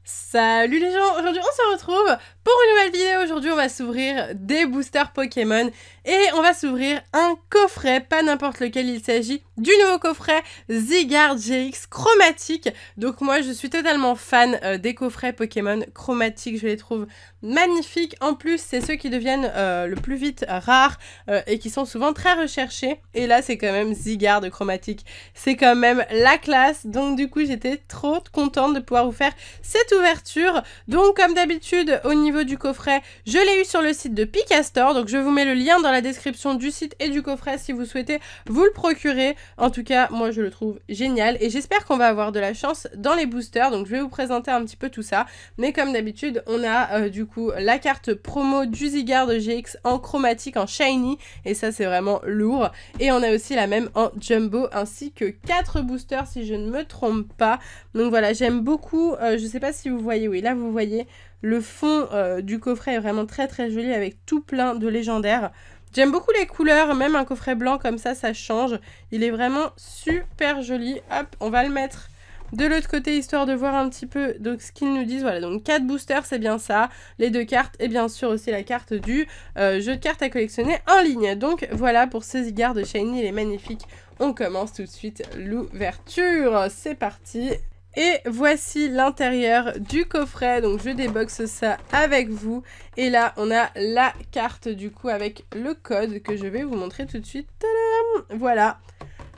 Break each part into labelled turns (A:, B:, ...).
A: Salut les gens, aujourd'hui on se retrouve pour une nouvelle vidéo. Aujourd'hui on va s'ouvrir des boosters Pokémon et on va s'ouvrir un coffret, pas n'importe lequel, il s'agit du nouveau coffret Zygarde GX chromatique. Donc moi je suis totalement fan des coffrets Pokémon chromatiques, je les trouve magnifiques. En plus c'est ceux qui deviennent le plus vite rares et qui sont souvent très recherchés. Et là c'est quand même Zygarde chromatique, c'est quand même la classe. Donc du coup j'étais trop contente de pouvoir vous faire cette ouverture. Donc comme d'habitude au niveau du coffret, je l'ai eu sur le site de Pikastore, donc je vous mets le lien dans la description du site et du coffret si vous souhaitez vous le procurer. En tout cas moi je le trouve génial et j'espère qu'on va avoir de la chance dans les boosters. Donc je vais vous présenter un petit peu tout ça, mais comme d'habitude on a du coup la carte promo du Zygarde GX en chromatique, en shiny, et ça c'est vraiment lourd. Et on a aussi la même en jumbo ainsi que 4 boosters si je ne me trompe pas. Donc voilà, j'aime beaucoup, je sais pas si vous voyez, oui là vous voyez le fond du coffret est vraiment très très joli avec tout plein de légendaires. J'aime beaucoup les couleurs, même un coffret blanc comme ça change. Il est vraiment super joli. Hop, on va le mettre de l'autre côté histoire de voir un petit peu donc, ce qu'ils nous disent. Voilà, donc 4 boosters, c'est bien ça. Les 2 cartes et bien sûr aussi la carte du jeu de cartes à collectionner en ligne. Donc voilà pour ce Zygarde shiny, il est magnifique. On commence tout de suite l'ouverture. C'est parti. Et voici l'intérieur du coffret, donc je déboxe ça avec vous. Et là, on a la carte du coup avec le code que je vais vous montrer tout de suite. Tadam! Voilà,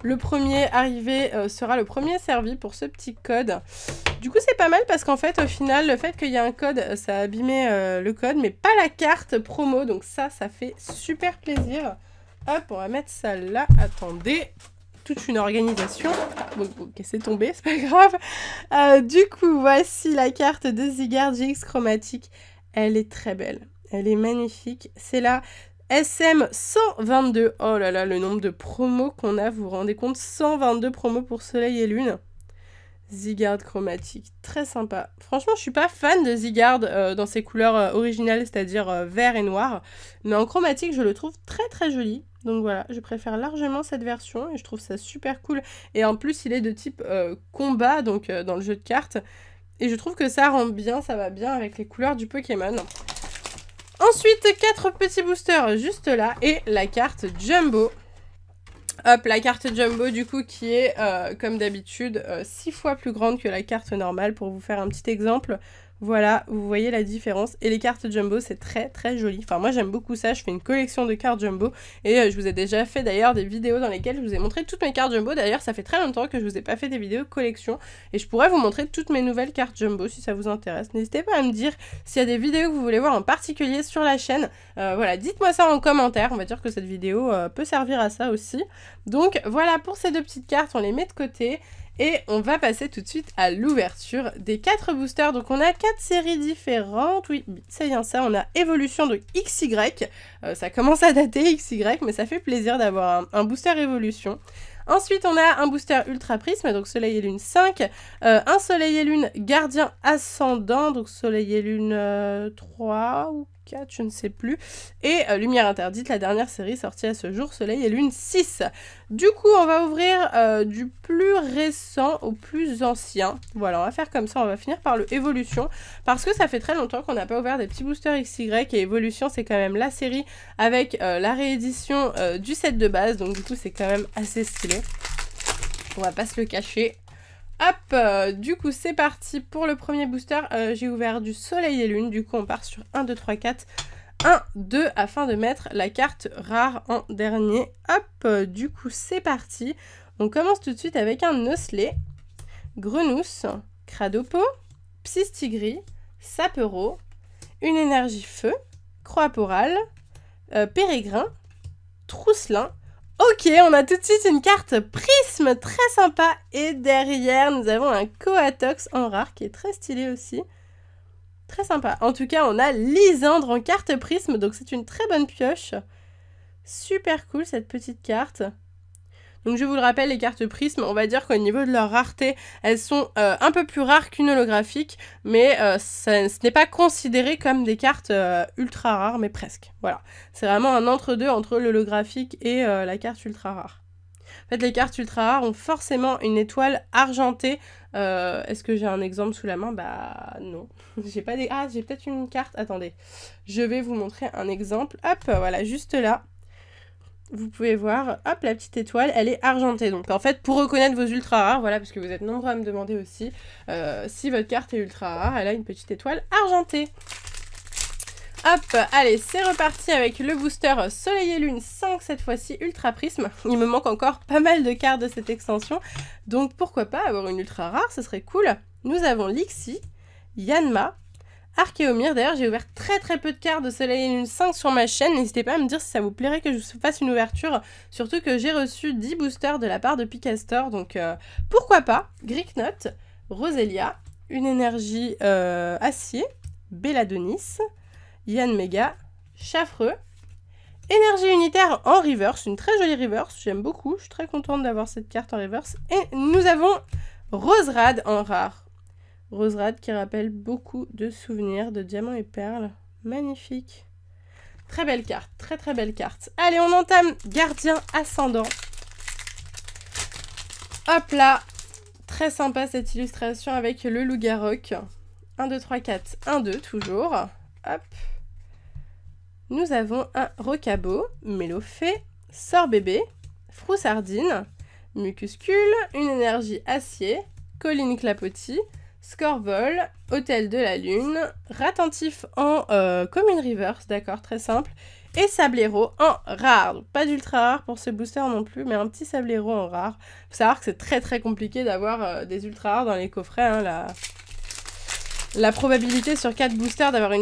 A: le premier arrivé sera le premier servi pour ce petit code. Du coup, c'est pas mal parce qu'en fait, au final, le fait qu'il y ait un code, ça a abîmé le code, mais pas la carte promo. Donc ça fait super plaisir. Hop, on va mettre ça là. Attendez. Toute une organisation. Bon, ok, c'est tombé, c'est pas grave. Du coup, voici la carte de Zygarde GX chromatique. Elle est très belle. Elle est magnifique. C'est la SM 122. Oh là là, le nombre de promos qu'on a, vous vous rendez compte? 122 promos pour Soleil et Lune. Zygarde chromatique, très sympa. Franchement, je suis pas fan de Zygarde dans ses couleurs originales, c'est-à-dire vert et noir. Mais en chromatique, je le trouve très très joli. Donc voilà, je préfère largement cette version et je trouve ça super cool. Et en plus, il est de type combat, donc dans le jeu de cartes. Et je trouve que ça rend bien, ça va bien avec les couleurs du Pokémon. Ensuite, 4 petits boosters juste là et la carte Jumbo. Hop, la carte Jumbo du coup qui est comme d'habitude 6 fois plus grande que la carte normale pour vous faire un petit exemple. Voilà, vous voyez la différence. Et les cartes Jumbo, c'est très très joli. Enfin, moi j'aime beaucoup ça. Je fais une collection de cartes Jumbo. Et je vous ai déjà fait d'ailleurs des vidéos dans lesquelles je vous ai montré toutes mes cartes Jumbo. D'ailleurs, ça fait très longtemps que je vous ai pas fait des vidéos collection. Et je pourrais vous montrer toutes mes nouvelles cartes Jumbo si ça vous intéresse. N'hésitez pas à me dire s'il y a des vidéos que vous voulez voir en particulier sur la chaîne. Voilà, dites-moi ça en commentaire. On va dire que cette vidéo peut servir à ça aussi. Donc voilà pour ces 2 petites cartes. On les met de côté. Et on va passer tout de suite à l'ouverture des 4 boosters. Donc on a 4 séries différentes. Oui, c'est bien ça. On a évolution de XY. Ça commence à dater XY, mais ça fait plaisir d'avoir un booster évolution. Ensuite, on a un booster Ultra Prisme, donc Soleil et Lune 5. Un Soleil et Lune Gardien Ascendant, donc Soleil et Lune 3 ou 4, je ne sais plus. Et Lumière Interdite, la dernière série sortie à ce jour, Soleil et Lune 6. Du coup, on va ouvrir du plus récent au plus ancien. Voilà, on va faire comme ça, on va finir par le Évolution. Parce que ça fait très longtemps qu'on n'a pas ouvert des petits boosters XY. Et Évolution, c'est quand même la série avec la réédition du set de base. Donc du coup, c'est quand même assez stylé. On va pas se le cacher. Hop, du coup c'est parti pour le premier booster. J'ai ouvert du Soleil et Lune, du coup on part sur 1, 2, 3, 4, 1, 2 afin de mettre la carte rare en dernier. Hop, du coup c'est parti. On commence tout de suite avec un Osselet, Grenousse, Cradopo, Psystigris, Sapero, une énergie feu, Croaporal, Pérégrin, Trousselin. Ok, on a tout de suite une carte Prisme très sympa. Et derrière, nous avons un Coatox en rare qui est très stylé aussi. Très sympa. En tout cas, on a Lysandre en carte Prisme. Donc c'est une très bonne pioche. Super cool cette petite carte. Donc je vous le rappelle, les cartes Prisme, on va dire qu'au niveau de leur rareté, elles sont un peu plus rares qu'une holographique, mais ce n'est pas considéré comme des cartes ultra rares, mais presque. Voilà, c'est vraiment un entre-deux entre l'holographique et la carte ultra rare. En fait, les cartes ultra rares ont forcément une étoile argentée Est-ce que j'ai un exemple sous la main? Bah non. J'ai pas des... Ah, j'ai peut-être une carte. Attendez. Je vais vous montrer un exemple. Hop, voilà, juste là. Vous pouvez voir, hop, la petite étoile, elle est argentée. Donc en fait, pour reconnaître vos ultra rares, voilà, parce que vous êtes nombreux à me demander aussi, si votre carte est ultra rare, elle a une petite étoile argentée. Hop, allez, c'est reparti avec le booster Soleil et Lune 5 cette fois-ci, Ultra Prisme. Il me manque encore pas mal de cartes de cette extension, donc pourquoi pas avoir une ultra rare, ce serait cool. Nous avons Lixie, Yanma, Archéomir. D'ailleurs, j'ai ouvert très peu de cartes de Soleil et Lune 5 sur ma chaîne. N'hésitez pas à me dire si ça vous plairait que je vous fasse une ouverture. Surtout que j'ai reçu 10 boosters de la part de Picastor. Donc, pourquoi pas. Greeknot, Roselia, une énergie acier, Belladonis, Yanmega, Chafreux, énergie unitaire en reverse. Une très jolie reverse. J'aime beaucoup. Je suis très contente d'avoir cette carte en reverse. Et nous avons Roserad en rare. Roserad qui rappelle beaucoup de souvenirs de diamants et perles. Magnifique. Très belle carte, très belle carte. Allez, on entame Gardien Ascendant. Hop là. Très sympa cette illustration avec le loup-garok. 1, 2, 3, 4, 1, 2 toujours. Hop. Nous avons un Rocabo, Mélofée, Sort-bébé, Froussardine, Mucuscule, une énergie acier, Colline Clapotis, Scorvol, Hôtel de la Lune, Ratentif en Commune Reverse, d'accord, très simple, et Sablero en rare. Donc, pas d'ultra rare pour ce booster non plus, mais un petit Sablero en rare. Faut savoir que c'est très compliqué d'avoir des ultra rares dans les coffrets, hein, la probabilité sur 4 boosters d'avoir une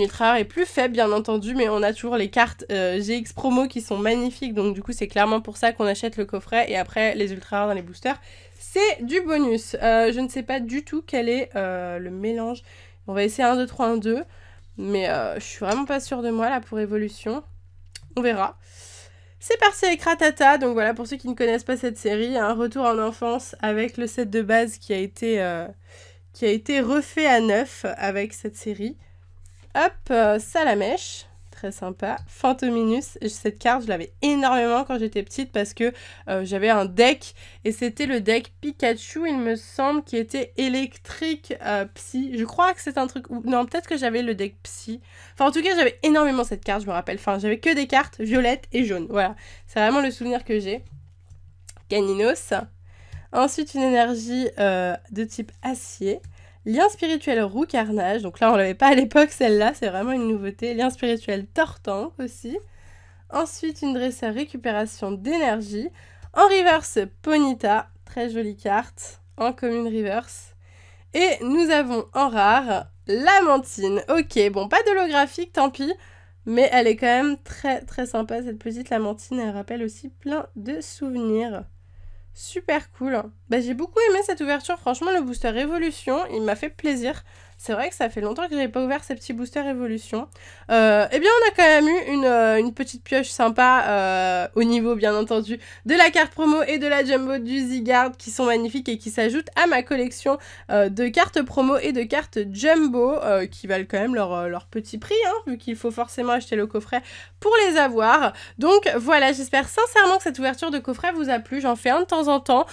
A: ultra rare est plus faible, bien entendu, mais on a toujours les cartes GX promo qui sont magnifiques, donc du coup c'est clairement pour ça qu'on achète le coffret, et après les ultra rares dans les boosters, c'est du bonus. Je ne sais pas du tout quel est le mélange. On va essayer 1, 2, 3, 1, 2, mais je suis vraiment pas sûre de moi là pour évolution. On verra. C'est parti avec Ratata, donc voilà, pour ceux qui ne connaissent pas cette série, un retour en enfance avec le set de base qui a été refait à neuf avec cette série. Hop, Salamèche, très sympa. Fantominus, cette carte, je l'avais énormément quand j'étais petite parce que j'avais un deck, et c'était le deck Pikachu, il me semble, qui était électrique psy. Je crois que c'est un truc... Non, peut-être que j'avais le deck psy. Enfin, en tout cas, j'avais énormément cette carte, je me rappelle. Enfin, j'avais que des cartes violettes et jaunes. Voilà, c'est vraiment le souvenir que j'ai. Caninos. Ensuite, une énergie de type acier. Lien spirituel roux carnage. Donc là, on l'avait pas à l'époque, celle-là. C'est vraiment une nouveauté. Lien spirituel tortank aussi. Ensuite, une dresseur récupération d'énergie. En reverse, Ponyta. Très jolie carte. En commune reverse. Et nous avons en rare, Lamantine. Ok, bon, pas d'holographique, tant pis. Mais elle est quand même très sympa, cette petite Lamantine. Elle rappelle aussi plein de souvenirs. Super cool. Bah, j'ai beaucoup aimé cette ouverture. Franchement, le booster Révolution, il m'a fait plaisir. C'est vrai que ça fait longtemps que j'avais pas ouvert ces petits boosters Révolution. Eh bien, on a quand même eu une petite pioche sympa au niveau, bien entendu, de la carte promo et de la jumbo du Zygarde qui sont magnifiques et qui s'ajoutent à ma collection de cartes promo et de cartes jumbo qui valent quand même leur petit prix, hein, vu qu'il faut forcément acheter le coffret pour les avoir. Donc voilà, j'espère sincèrement que cette ouverture de coffret vous a plu. J'en fais un de temps en temps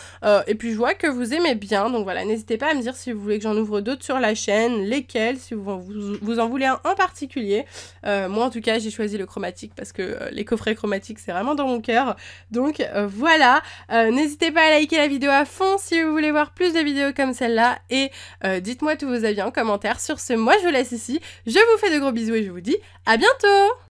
A: et puis je vois que vous aimez bien. Donc voilà, n'hésitez pas à me dire si vous voulez que j'en ouvre d'autres sur la chaîne, lesquels, si vous en voulez un en particulier. Moi en tout cas j'ai choisi le chromatique parce que les coffrets chromatiques c'est vraiment dans mon cœur. Donc voilà, n'hésitez pas à liker la vidéo à fond si vous voulez voir plus de vidéos comme celle-là, et dites-moi tous vos avis en commentaire. Sur ce, moi je vous laisse ici, je vous fais de gros bisous et je vous dis à bientôt.